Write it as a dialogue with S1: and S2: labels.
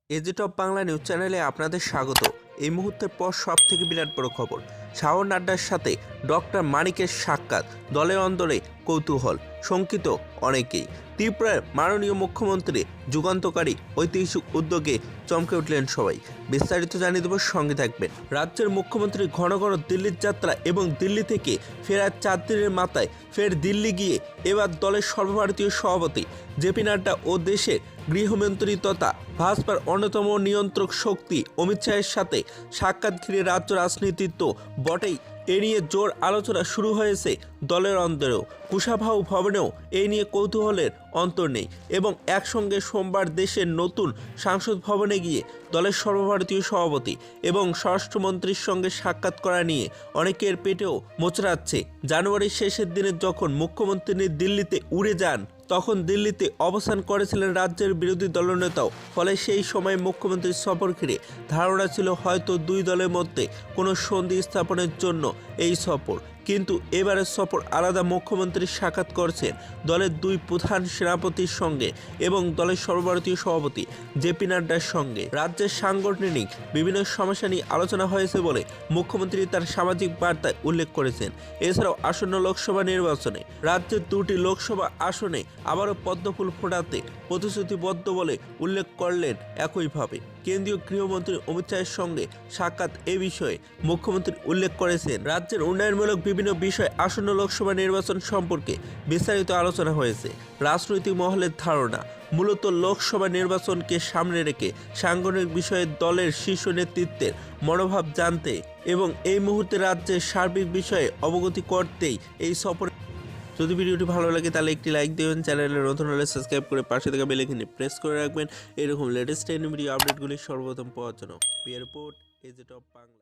S1: AG top Bangla news চ্যানেলে আপনাদের স্বাগত। এই মুহূর্তের পর সব থেকে বিরাট বড় খবর, শাওন নাড্ডার সাথে ডক্টর মানিকের সাক্ষাৎ, দলের অন্দরে কৌতূহল, শঙ্কিত অনেকেই। ত্রিপুরার মাননীয় মুখ্যমন্ত্রী যুগান্তকারী ঐতিহাসিক উদ্যোগে চমকে উঠলেন সবাই। বিস্তারিত জানিয়ে দেব, সঙ্গে থাকবেন। রাজ্যের মুখ্যমন্ত্রী ঘন ঘন দিল্লির যাত্রা এবং দিল্লি থেকে ফেরার 4 দিনের মাথায় ফের দিল্লি গিয়ে এবার দলের সর্বভারতীয় সভাপতি জেপি নাড্ডা ও দেশের গৃহমন্ত্রী তথা ভাজপার অন্যতম নিয়ন্ত্রক শক্তি অমিত শাহের সাথে সাক্ষাৎ ঘিরে রাজ্য রাজনীতির তো বটেই, এ নিয়ে জোর আলোচনা শুরু হয়েছে দলের অন্দরেও। কুশাভাউ ভবনেও এই নিয়ে কৌতূহলের অন্তর নেই এবং একসঙ্গে সোমবার দেশের নতুন সংসদ ভবনে গিয়ে দলের সর্বভারতীয় সভাপতি এবং স্বরাষ্ট্রমন্ত্রীর সঙ্গে সাক্ষাৎ করা নিয়ে অনেকের পেটেও মোচড়াচ্ছে। জানুয়ারির শেষের দিনে যখন মুখ্যমন্ত্রী দিল্লিতে উড়ে যান, তখন দিল্লিতে অবস্থান করেছিলেন রাজ্যের বিরোধী দলনেতাও। ফলে সেই সময় মুখ্যমন্ত্রীর সফর ঘিরে ধারণা ছিল হয়তো দুই দলের মধ্যে কোনো সন্ধি স্থাপনের জন্য এই সফর। কিন্তু এবারের সফর আলাদা। মুখ্যমন্ত্রী সাক্ষাৎ করছেন দলের দুই প্রধান সেনাপতির সঙ্গে এবং দলের সর্বভারতীয় সভাপতি জেপি নাড্ডার সঙ্গে। রাজ্যের সাংগঠনিক বিভিন্ন সমস্যা নিয়ে আলোচনা হয়েছে বলে মুখ্যমন্ত্রী তার সামাজিক বার্তায় উল্লেখ করেছেন। এছাড়াও আসন্ন লোকসভা নির্বাচনে রাজ্যের 2টি লোকসভা আসনে আবারও পদ্মফুল ফোটাতে প্রতিশ্রুতিবদ্ধ বলে উল্লেখ করলেন। একইভাবে কেন্দ্রীয় গৃহমন্ত্রী অমিত শাহের সঙ্গে সাক্ষাৎ এ বিষয়ে মুখ্যমন্ত্রী উল্লেখ করেছেন। রাজ্যের উন্নয়নমূলক বিভিন্ন বিষয় আসন্ন লোকসভা নির্বাচন সম্পর্কে বিস্তারিত আলোচনা হয়েছে। রাজনৈতিক মহলের ধারণা, মূলত লোকসভা নির্বাচনকে সামনে রেখে সাংগঠনিক বিষয়ে দলের শীর্ষ নেতৃত্বের মনোভাব জানতে এবং এই মুহূর্তে রাজ্যের সার্বিক বিষয়ে অবগতি করতেই এই সফর। যদি ভিডিওটি ভালো লাগে তাহলে একটি লাইক দেবেন, চ্যানেলে নতুন হলে সাবস্ক্রাইব করে পাশে থাকা বেল আইকনে প্রেস করে রাখবেন এরকম লেটেস্ট ভিডিও আপডেটগুলি সর্বপ্রথম পাওয়ার জন্য। Report AG top Bangla.